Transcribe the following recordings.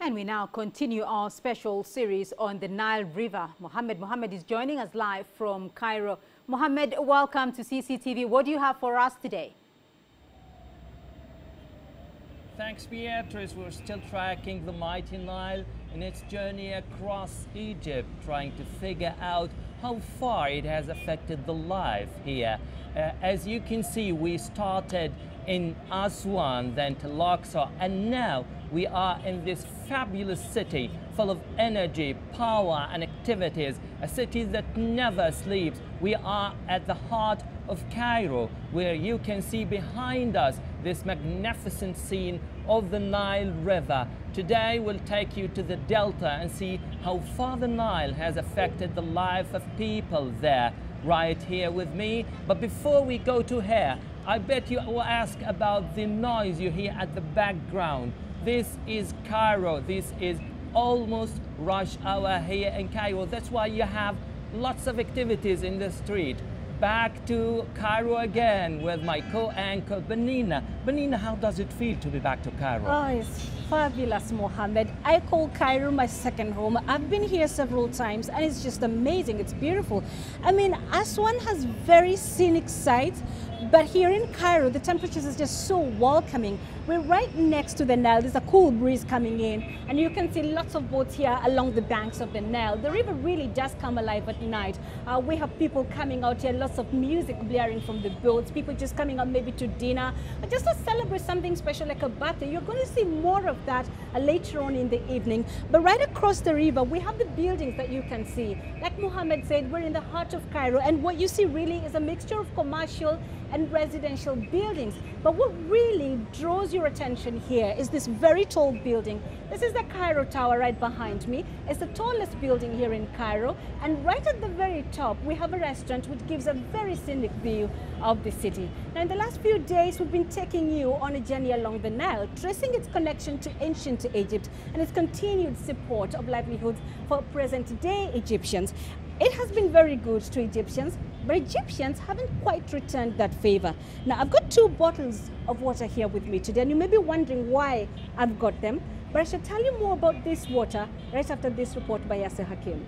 And we now continue our special series on the Nile River. Mohammed is joining us live from Cairo. Mohammed, welcome to CCTV. What do you have for us today? Thanks, Beatrice. We're still tracking the mighty Nile in its journey across Egypt, trying to figure out how far it has affected the life here. As you can see, we started in Aswan, then to Luxor, and now we are in this fabulous city full of energy, power and activities, a city that never sleeps. We are at the heart of Cairo, where you can see behind us this magnificent scene of the Nile River. Today we'll take you to the Delta and see how far the Nile has affected the life of people there, right here with me. But before we go to here, I bet you will ask about the noise you hear at the background. This is Cairo. This is almost rush hour here in Cairo. That's why you have lots of activities in the street. Back to Cairo again with my co-anchor, Benina. Benina, how does it feel to be back to Cairo? Oh, it's fabulous, Mohammed. I call Cairo my second home. I've been here several times and it's just amazing. It's beautiful. I mean, Aswan has very scenic sights, but here in Cairo, the temperatures is just so welcoming. We're right next to the Nile. There's a cool breeze coming in, and you can see lots of boats here along the banks of the Nile. The river really does come alive at night. We have people coming out here, lots of music blaring from the boats, people just coming out maybe to dinner, or just to celebrate something special like a birthday. You're going to see more of that later on in the evening. But right across the river, we have the buildings that you can see. Like Mohammed said, we're in the heart of Cairo, and what you see really is a mixture of commercial and residential buildings. But what really draws your attention here is this very tall building. This is the Cairo Tower right behind me. It's the tallest building here in Cairo. And right at the very top, we have a restaurant which gives a very scenic view of the city. Now, in the last few days, we've been taking you on a journey along the Nile, tracing its connection to ancient Egypt and its continued support of livelihoods for present-day Egyptians. It has been very good to Egyptians, but Egyptians haven't quite returned that favor. Now, I've got 2 bottles of water here with me today, and you may be wondering why I've got them, but I shall tell you more about this water right after this report by Yasser Hakim.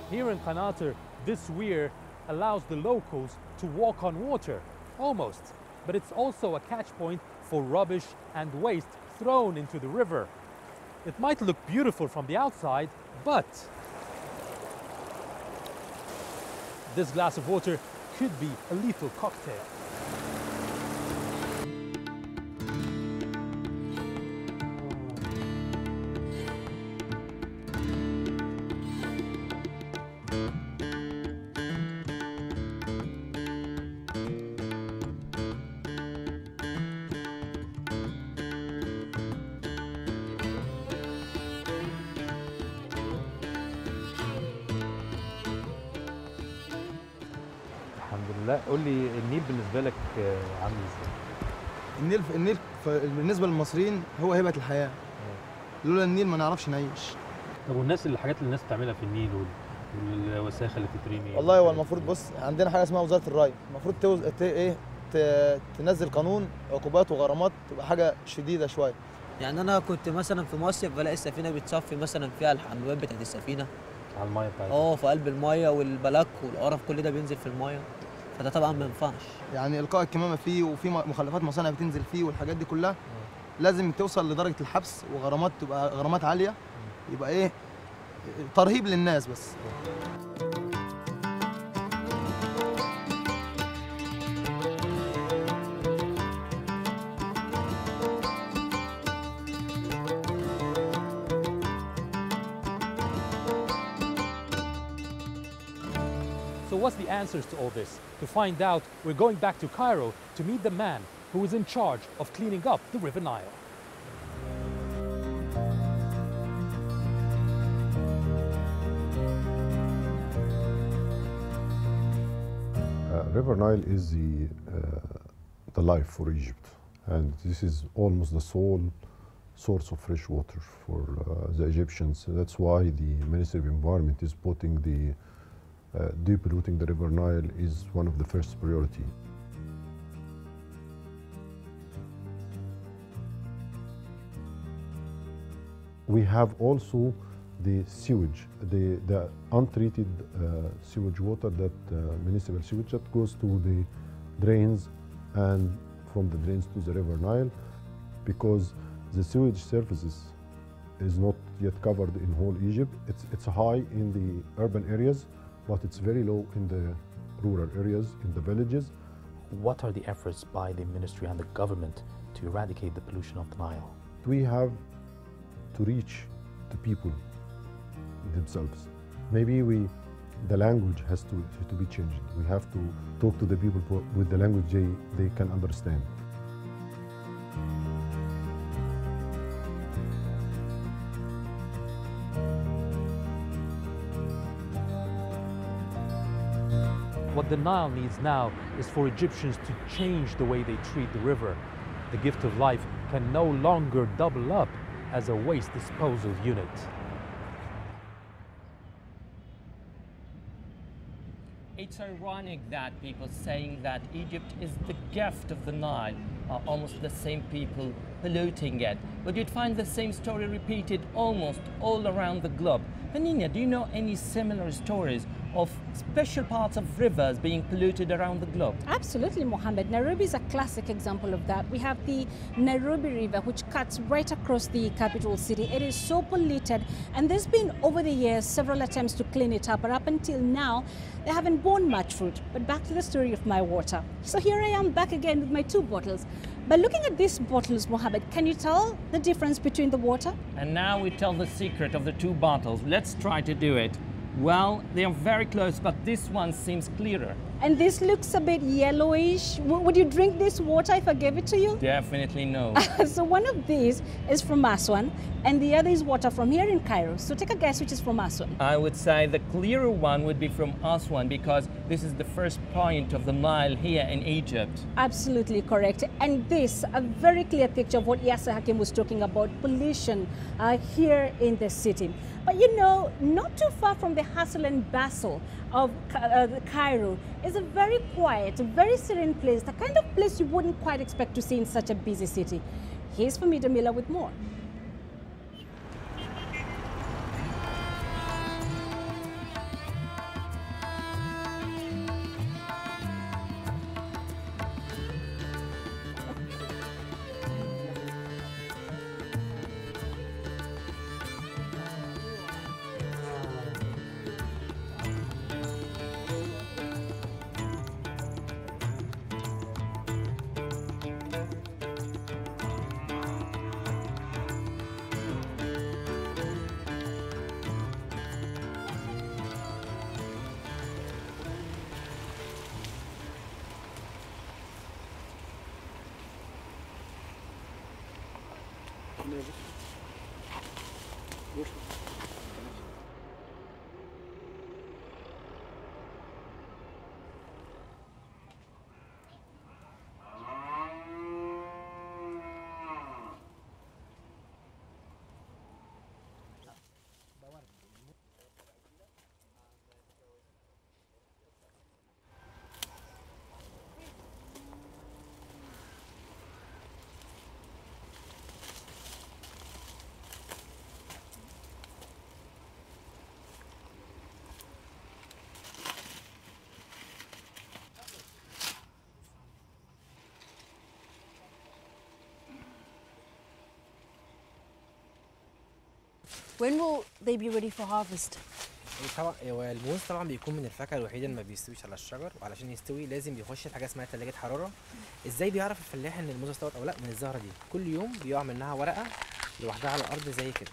Here in Qanater, this weir allows the locals to walk on water, almost. But it's also a catch point for rubbish and waste thrown into the river. It might look beautiful from the outside, but this glass of water could be a lethal cocktail. لا قول لي النيل بالنسبه لك عامل ازاي؟ النيل بالنسبه للمصريين هو هبه الحياه. لولا النيل ما نعرفش نعيش. طب والناس الحاجات اللي الناس بتعملها في النيل والوساخه اللي بتترمي؟ والله هو المفروض بص عندنا حاجه اسمها وزاره الري، المفروض تنزل قانون عقوبات وغرامات تبقى حاجه شديده شويه. يعني انا كنت مثلا في مصيف بلاقي السفينه بتصفي مثلا فيها الحمامات بتاعت السفينه على الميه بتاعتها. في قلب الميه والبلاك والقرف كل ده بينزل في الميه، فده طبعا ما ينفعش. يعني القاء الكمامه فيه وفي مخلفات مصانع بتنزل فيه والحاجات دي كلها لازم توصل لدرجه الحبس وغرامات تبقى غرامات عاليه، يبقى ايه ترهيب للناس بس. So what's the answers to all this? To find out, we're going back to Cairo to meet the man who is in charge of cleaning up the River Nile. River Nile is the life for Egypt, and this is almost the sole source of fresh water for the Egyptians. That's why the Ministry of Environment is putting the depolluting the River Nile is one of the first priority. We have also the sewage, the untreated sewage water, that municipal sewage that goes to the drains and from the drains to the River Nile, because the sewage surfaces is not yet covered in whole Egypt. It's high in the urban areas, but it's very low in the rural areas, in the villages. What are the efforts by the ministry and the government to eradicate the pollution of the Nile? We have to reach the people themselves. Maybe the language has to be changed. We have to talk to the people with the language they can understand. What the Nile needs now is for Egyptians to change the way they treat the river. The gift of life can no longer double up as a waste disposal unit. It's ironic that people saying that Egypt is the gift of the Nile are almost the same people polluting it. But you'd find the same story repeated almost all around the globe. Hanina, do you know any similar stories of special parts of rivers being polluted around the globe? Absolutely, Mohammed. Nairobi is a classic example of that. We have the Nairobi River, which cuts right across the capital city. It is so polluted, and there's been, over the years, several attempts to clean it up, but up until now, they haven't borne much fruit. But back to the story of my water. So here I am back again with my 2 bottles. By looking at these bottles, Mohammed, can you tell the difference between the water? And now we tell the secret of the 2 bottles. Let's try to do it. Well, they are very close, but this one seems clearer. And this looks a bit yellowish. Would you drink this water if I gave it to you? Definitely no. So one of these is from Aswan, and the other is water from here in Cairo. So take a guess which is from Aswan. I would say the clearer one would be from Aswan, because this is the first point of the Nile here in Egypt. Absolutely correct. And this, a very clear picture of what Yasser Hakim was talking about, pollution here in the city. But you know, not too far from the hustle and bustle of Cairo is a very quiet, a very serene place, the kind of place you wouldn't quite expect to see in such a busy city. Here's Fahmida with more. When will they be ready for harvest? طبعا هو الموز طبعا بيكون من الفاكهه الوحيده اللي ما بيستويش على الشجر، وعلشان يستوي لازم بيخش في حاجه اسمها ثلاجه حراره. ازاي بيعرف الفلاح ان الموز استوت او لا؟ من الزهره دي، كل يوم بيقع منها ورقه لوحدها على الارض زي كده.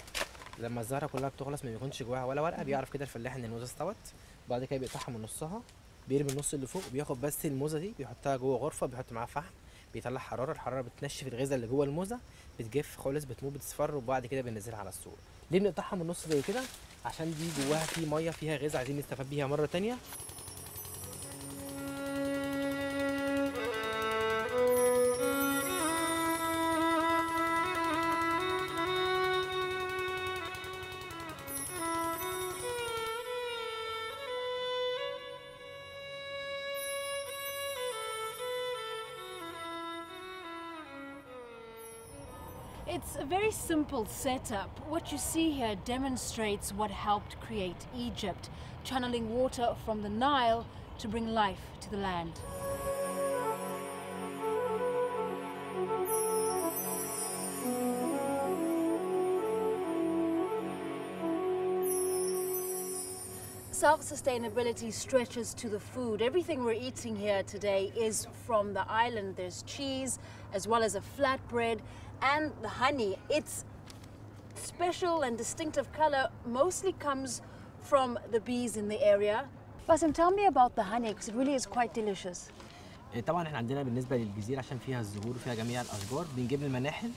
لما الزهره كلها بتخلص ما بيكونش جواها ولا ورقه، بيعرف كده الفلاح ان الموز استوت. بعد كده بيقطعها من نصها، بيرمي النص اللي فوق وبياخد بس الموزه دي بيحطها جوه غرفه، بيحط معاها فحم، بيطلع حراره، الحراره بتنشف الغذاء اللي جوه الموزه، بتجف خالص، بتموت، بتصفر، وبعد كده بننزلها على السوق. ليه بنقطعها من النص زي كده؟ عشان دي جواها في ميه فيها غذاء عايزين نستفاد بيها مره تانيه. It's a very simple setup. What you see here demonstrates what helped create Egypt, channeling water from the Nile to bring life to the land. Self-sustainability stretches to the food. Everything we're eating here today is from the island. There's cheese, as well as a flatbread, and the honey. Its special and distinctive color mostly comes from the bees in the area. Basim, tell me about the honey, because it really is quite delicious. طبعا احنا عندنا بالنسبه للجزيره عشان فيها الزهور وفيها جميع الاشجار بنجيب المناحل.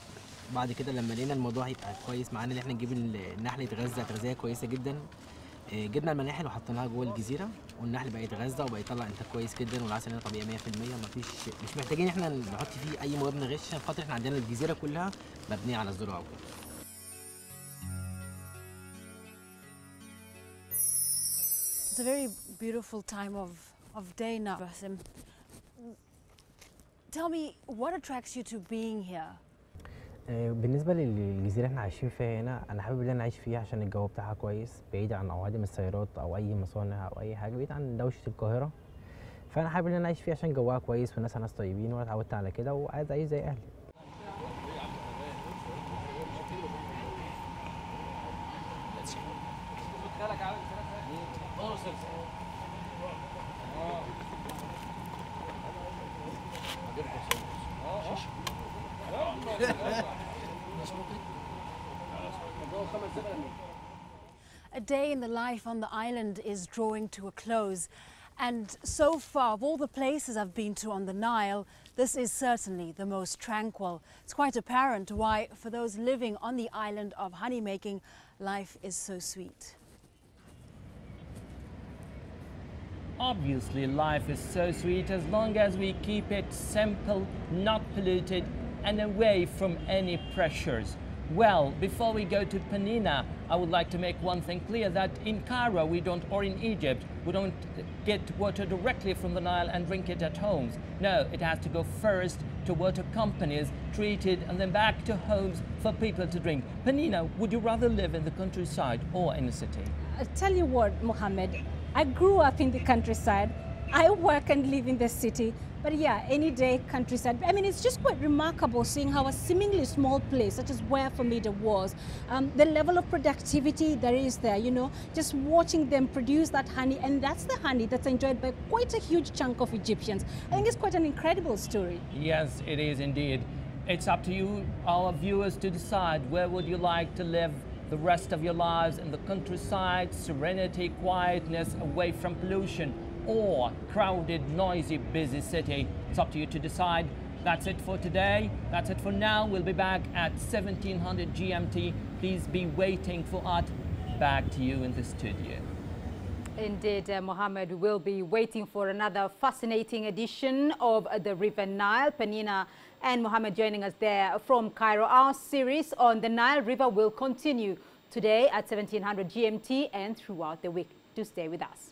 بعد كده لما لقينا الموضوع هيبقى كويس معانا ان احنا نجيب النحل يتغذى تغذيه كويسه جدا، جبنا المناحل وحطيناها جوه الجزيره والنحل بقى يتغذى وبقى يطلع انتاج كويس جدا، والعسل هنا طبيعي 100%، مش محتاجين احنا نحط فيه اي مواد غش عشان خاطر احنا عندنا الجزيره كلها مبنيه على الزراعه وكده. It's a very beautiful time of day now, Basim. Tell me, what attracts you to being here? بالنسبه للجزيره احنا عايشين فيها هنا، انا حابب ان انا اعيش فيها عشان الجو بتاعها كويس، بعيد عن عوادم السيارات او اي مصانع او اي حاجه، بعيد عن دوشه القاهره. فانا حابب ان انا اعيش فيها عشان جوها كويس والناس ناس طيبين وانا اتعودت على كده وعايز اعيش زي اهلي. A day in the life on the island is drawing to a close, and so far of all the places I've been to on the Nile, this is certainly the most tranquil. It's quite apparent why, for those living on the island of honey making, life is so sweet. Obviously, life is so sweet as long as we keep it simple, not polluted, and away from any pressures. Well, before we go to Fahmida, I would like to make one thing clear, that in Cairo or in Egypt, we don't get water directly from the Nile and drink it at homes. No, it has to go first to water companies, treated, and then back to homes for people to drink. Fahmida, would you rather live in the countryside or in the city? I'll tell you what, Mohammed, I grew up in the countryside. I work and live in the city. But yeah, any day countryside. I mean, it's just quite remarkable seeing how a seemingly small place, such as where Fahmida was, the level of productivity there is there, you know, just watching them produce that honey. And that's the honey that's enjoyed by quite a huge chunk of Egyptians. I think it's quite an incredible story. Yes, it is indeed. It's up to you, our viewers, to decide where would you like to live the rest of your lives, in the countryside, serenity, quietness, away from pollution, or crowded, noisy, busy city. It's up to you to decide. That's it for today. That's it for now. We'll be back at 1700 GMT. Please be waiting for us. Back to you in the studio. Indeed, Mohammed, we will be waiting for another fascinating edition of the River Nile. Fahmida and Mohammed joining us there from Cairo. Our series on the Nile River will continue today at 1700 GMT and throughout the week. Do stay with us.